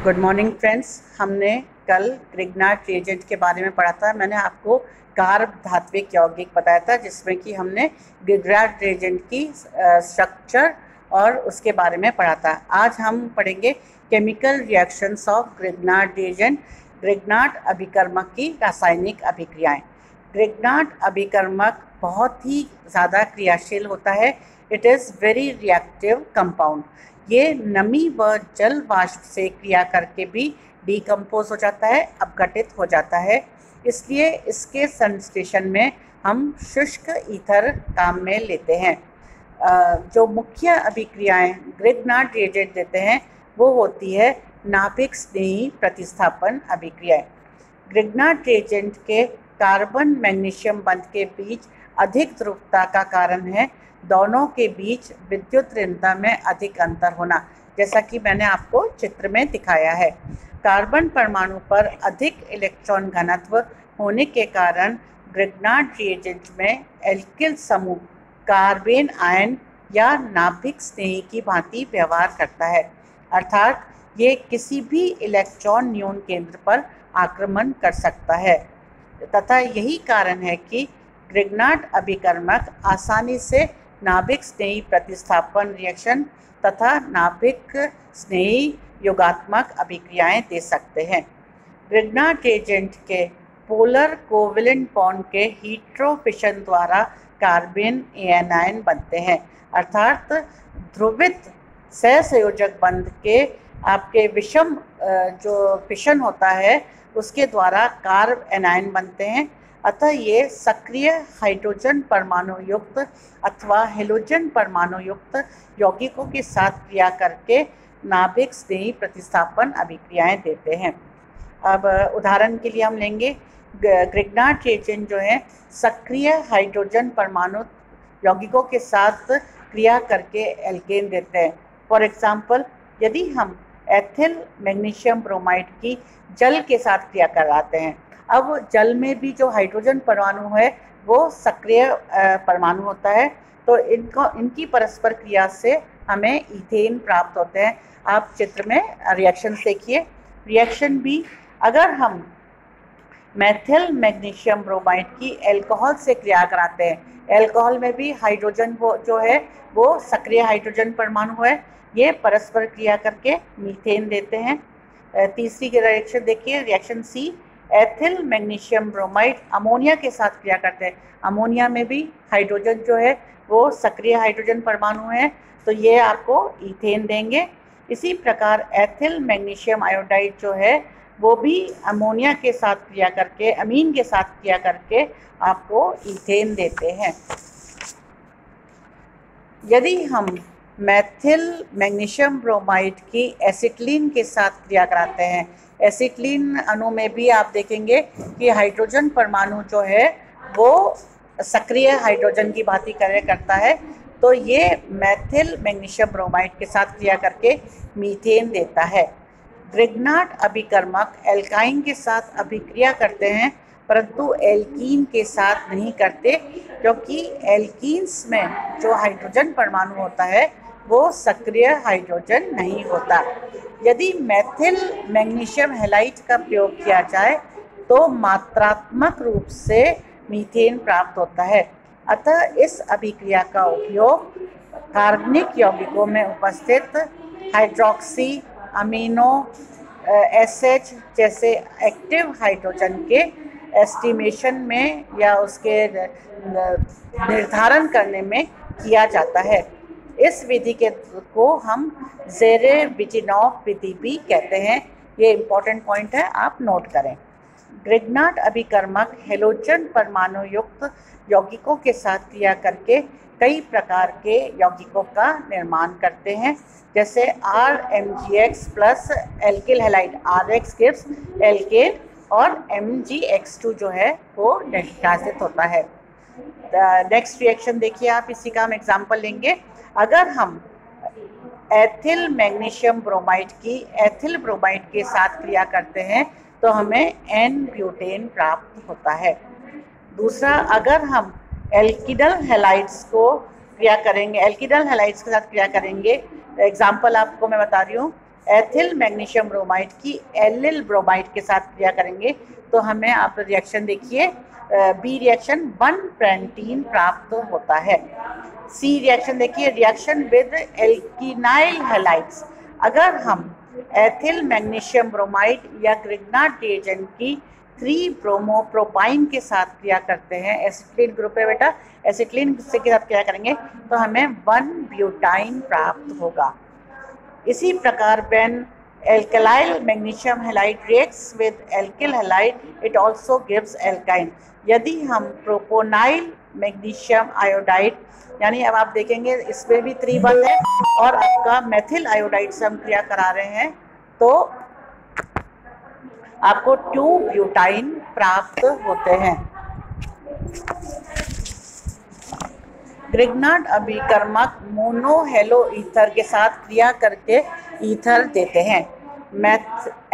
Good morning friends. हमने कल Grignard reagent के बारे में पढ़ा था। मैंने आपको कार्ब धात्विक यौगिक बताया था, जिसमें कि हमने ग्रिग्नार्ड रिएजेंट की स्ट्रक्चर और उसके बारे में पढ़ा था। आज हम पढ़ेंगे chemical reactions of Grignard reagent, Grignard अभिकर्मक की रासायनिक अभिक्रियाएं। ग्रिग्नार्ड अभिकर्मक बहुत ही ज़्यादा क्रियाशील होता है। It is very reactive compound. ये नमी व जल वाष्प से क्रिया करके भी डिकम्पोज हो जाता है, अपघटित हो जाता है। इसलिए इसके संश्लेषण में हम शुष्क ईथर काम में लेते हैं। जो मुख्य अभिक्रियाएं ग्रिग्नार्ड रिएजेंट देते हैं वो होती है नाभिक स्नेही प्रतिस्थापन अभिक्रियाएं। ग्रिग्नार्ड रिएजेंट के कार्बन मैग्नीशियम बंध के बीच अधिक ध्रुवता का कारण है दोनों के बीच विद्युत ऋणता में अधिक अंतर होना, जैसा कि मैंने आपको चित्र में दिखाया है। कार्बन परमाणु पर अधिक इलेक्ट्रॉन घनत्व होने के कारण ग्रिग्नार्ड रिएजेंट में एल्किल समूह कार्बेन आयन या नाभिक स्नेही की भांति व्यवहार करता है, अर्थात ये किसी भी इलेक्ट्रॉन न्यून केंद्र पर आक्रमण कर सकता है। तथा यही कारण है कि ग्रिग्नार्ड अभिकर्मक आसानी से नाभिक स्नेही प्रतिस्थापन रिएक्शन तथा नाभिक स्नेही योगात्मक अभिक्रियाएं दे सकते हैं। ग्रिग्नार्ड रिएजेंट के पोलर कोवेलेंट बॉन्ड के हीट्रोफिशन द्वारा कार्बेन एनायन बनते हैं, अर्थात ध्रुवित सहसंयोजक बंध के आपके विषम जो फिशन होता है उसके द्वारा कार्ब एनायन बनते हैं। अतः ये सक्रिय हाइड्रोजन परमाणु युक्त अथवा हेलोजन परमाणु युक्त यौगिकों के साथ क्रिया करके नाभिक स्नेही प्रतिस्थापन अभिक्रियाएं देते हैं। अब उदाहरण के लिए हम लेंगे ग्रिग्नार्ड रिएजेंट जो है सक्रिय हाइड्रोजन परमाणु यौगिकों के साथ क्रिया करके एल्केन देते हैं। फॉर एग्जाम्पल, यदि हम एथिल मैग्नीशियम ब्रोमाइड की जल के साथ क्रिया कराते हैं, अब जल में भी जो हाइड्रोजन परमाणु है वो सक्रिय परमाणु होता है, तो इनकी परस्पर क्रिया से हमें इथेन प्राप्त होते हैं। आप चित्र में रिएक्शन देखिए। रिएक्शन भी, अगर हम मेथिल मैग्नीशियम ब्रोमाइड की एल्कोहल से क्रिया कराते हैं, एल्कोहल में भी हाइड्रोजन वो जो है वो सक्रिय हाइड्रोजन परमाणु है, ये परस्पर क्रिया करके मीथेन देते हैं। तीसरी रिएक्शन देखिए, reaction C, ethyl magnesium bromide ammonia के साथ क्रिया करते हैं, अमोनिया में भी हाइड्रोजन जो है वो सक्रिय हाइड्रोजन परमाणु है, तो ये आपको इथेन देंगे। इसी प्रकार एथिल मैग्नीशियम आयोडाइड जो है वो भी अमोनिया के साथ क्रिया करके, अमीन के साथ क्रिया करके आपको इथेन देते हैं। यदि हम मेथिल मैग्नीशियम ब्रोमाइड की एसिटिलीन के साथ क्रिया कराते हैं, एसिटिलीन अणु में भी आप देखेंगे कि हाइड्रोजन परमाणु जो है वो सक्रिय हाइड्रोजन की भांति कार्य करता है, तो ये मेथिल मैग्नीशियम ब्रोमाइड के साथ क्रिया करके मीथेन देता है। ग्रिग्नार्ड अभिकर्मक एल्काइन के साथ अभिक्रिया करते हैं, परंतु एल्कीन के साथ नहीं करते, क्योंकि एल्कीन्स में जो हाइड्रोजन परमाणु होता है वो सक्रिय हाइड्रोजन नहीं होता। यदि मेथिल मैग्नीशियम हैलाइड का प्रयोग किया जाए तो मात्रात्मक रूप से मीथेन प्राप्त होता है। अतः इस अभिक्रिया का उपयोग कार्बनिक यौगिकों में उपस्थित हाइड्रोक्सी अमीनो एसएच जैसे एक्टिव हाइड्रोजन के एस्टिमेशन में या उसके निर्धारण करने में किया जाता है। इस विधि को हम ज़ेरेविजिनॉव विधि भी कहते हैं। ये इम्पोर्टेंट पॉइंट है, आप नोट करें। ग्रिग्नार्ड अभिकर्मक हेलोजन परमाणु युक्त यौगिकों के साथ क्रिया करके कई प्रकार के यौगिकों का निर्माण करते हैं, जैसे RMgX plus alkyl halide, RX gives alkane और MgX2 जो है वो निष्कासित होता है। नेक्स्ट रिएक्शन देखिए आप, इसी का हम एग्जाम्पल लेंगे। अगर हम एथिल मैग्नीशियम ब्रोमाइड की एथिल ब्रोमाइड के साथ क्रिया करते हैं तो हमें N-ब्यूटेन प्राप्त होता है। दूसरा, अगर हम एल्किडल हैलाइड्स को क्रिया करेंगे, एल्किडल हैलाइड्स के साथ क्रिया करेंगे, एग्जाम्पल आपको मैं बता रही हूँ, एथिल मैग्नीशियम ब्रोमाइड की एलिल ब्रोमाइड के साथ क्रिया करेंगे तो हमें आप रिएक्शन देखिए, बी रिएक्शन 1 पेंटीन प्राप्त होता है। सी रिएक्शन देखिए, रिएक्शन विद एल्किनाइल हैलाइड्स। अगर हम एथिल मैग्नीशियम ब्रोमाइड या ग्रिग्नार्ड रिएजेंट की 3 ब्रोमोप्रोपाइन के साथ क्रिया करते हैं, एसिटिलीन ग्रुप है बेटा, एसिटिलीन के साथ क्रिया करेंगे तो हमें 1 ब्यूटाइन प्राप्त होगा। इसी प्रकार व्हेन एल्कलाइल magnesium halide reacts with alkyl halide it also gives alkyne. यदि हम प्रोपोनाइल मैग्नीशियम आयोडाइड, यानी अब आप देखेंगे इसमें भी 3 बंद है और आपका मेथिल आयोडाइड से हम क्रिया करा रहे हैं तो आपको 2 ब्यूटाइन प्राप्त होते हैं। ग्रिग्नार्ड अभिकर्मक मोनोहेलो ईथर के साथ क्रिया करके ईथर देते हैं।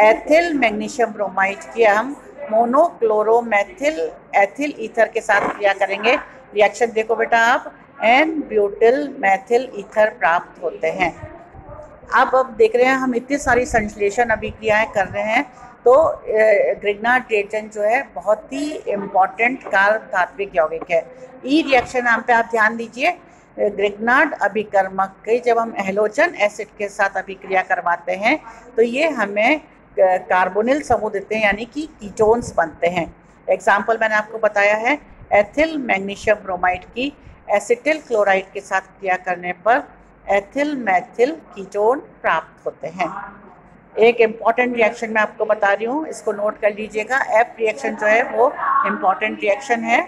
एथिल मैग्नीशियम ब्रोमाइड की हम मोनोक्लोरोमेथिल एथिल ईथर के साथ क्रिया करेंगे। रिएक्शन देखो बेटा आप, एन ब्यूटिल मेथिल ईथर प्राप्त होते हैं। अब देख रहे हैं हम इतनी सारी संश्लेषण अभिक्रियाएं कर रहे हैं तो ग्रिग्नार्ड रिएजेंट जो है बहुत ही इम्पॉर्टेंट कार्ब धात्विक यौगिक है। ई रिएक्शन नाम पे आप ध्यान दीजिए, ग्रिग्नार्ड अभिकर्मक के जब हम हैलोजन एसिड के साथ अभिक्रिया करवाते हैं तो ये हमें कार्बोनिल समूह देते हैं, यानी कि कीटोन्स बनते हैं। एग्जाम्पल मैंने आपको बताया है, एथिल मैग्नीशियम ब्रोमाइड की एसिटिल क्लोराइड के साथ क्रिया करने पर एथिल मैथिल कीटोन प्राप्त होते हैं। एक इम्पॉर्टेंट रिएक्शन मैं आपको बता रही हूँ, इसको नोट कर लीजिएगा। एफ रिएक्शन जो है वो इम्पॉर्टेंट रिएक्शन है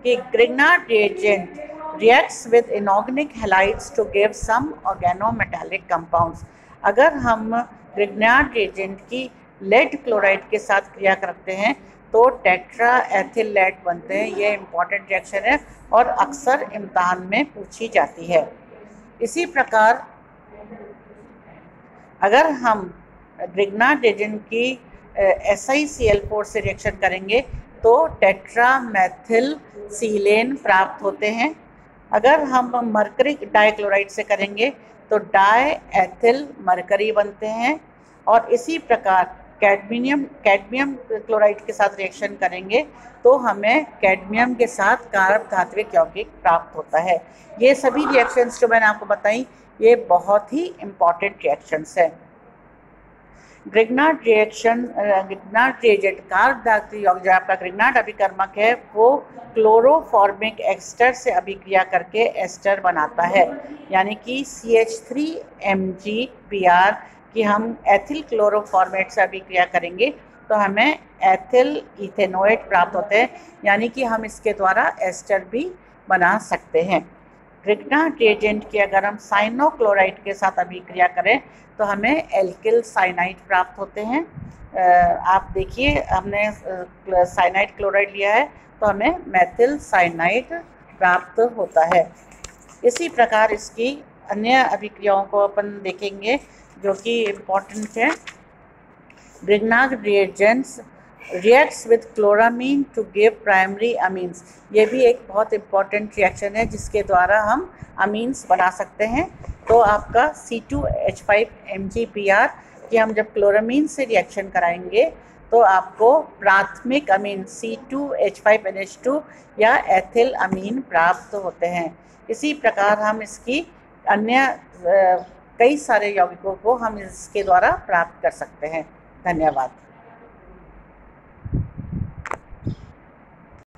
कि Grignard reagent reacts with inorganic halides to give some organometallic compounds. अगर हम ग्रिग्नार्ड रिएजेंट की लेड क्लोराइड के साथ क्रिया करते हैं तो टेट्रा एथिल लेड बनते हैं। ये इम्पॉर्टेंट रिएक्शन है और अक्सर इम्तिहान में पूछी जाती है। इसी प्रकार अगर हम ग्रिग्नार्ड रिएजेंट की SiCl4 से रिएक्शन करेंगे तो टेट्रा मैथिल सीलेन प्राप्त होते हैं। अगर हम मरकरी डाइक्लोराइड से करेंगे तो डाई एथिल मरकरी बनते हैं। और इसी प्रकार कैडमियम क्लोराइड के साथ रिएक्शन करेंगे तो हमें कैडमियम के साथ कार्ब धात्विक यौगिक प्राप्त होता है। ये सभी रिएक्शंस जो मैंने आपको बताई ये बहुत ही इम्पॉर्टेंट रिएक्शंस हैं। ग्रिग्नार्ड रिएजेंट कार्ब धात्विक यौगिक जो आपका ग्रिग्नार्ड अभिकर्मक है वो क्लोरोफॉर्मिक एस्टर से अभिक्रिया करके एस्टर बनाता है, यानी कि CH3MgBr कि हम एथिल क्लोरोफॉर्मेट से अभिक्रिया करेंगे तो हमें एथिल इथेनोएट प्राप्त होते हैं, यानी कि हम इसके द्वारा एस्टर भी बना सकते हैं। ग्रिग्नार्ड रिएजेंट की अगर हम साइनोक्लोराइड के साथ अभिक्रिया करें तो हमें एल्किल साइनाइड प्राप्त होते हैं। आप देखिए हमने साइनाइड क्लोराइड लिया है तो हमें मेथिल साइनाइड प्राप्त होता है। इसी प्रकार इसकी अन्य अभिक्रियाओं को अपन देखेंगे जो कि इम्पॉर्टेंट है। Grignard reagents reacts with chloramine to give primary amines. ये भी एक बहुत इम्पॉर्टेंट रिएक्शन है जिसके द्वारा हम अमीन्स बना सकते हैं। तो आपका C2H5MgBr कि हम जब क्लोरामीन से रिएक्शन कराएंगे तो आपको प्राथमिक अमीन C2H5NH2 या एथिल अमीन प्राप्त होते हैं। इसी प्रकार हम इसकी अन्य कई सारे यौगिकों को हम इसके द्वारा प्राप्त कर सकते हैं। धन्यवाद।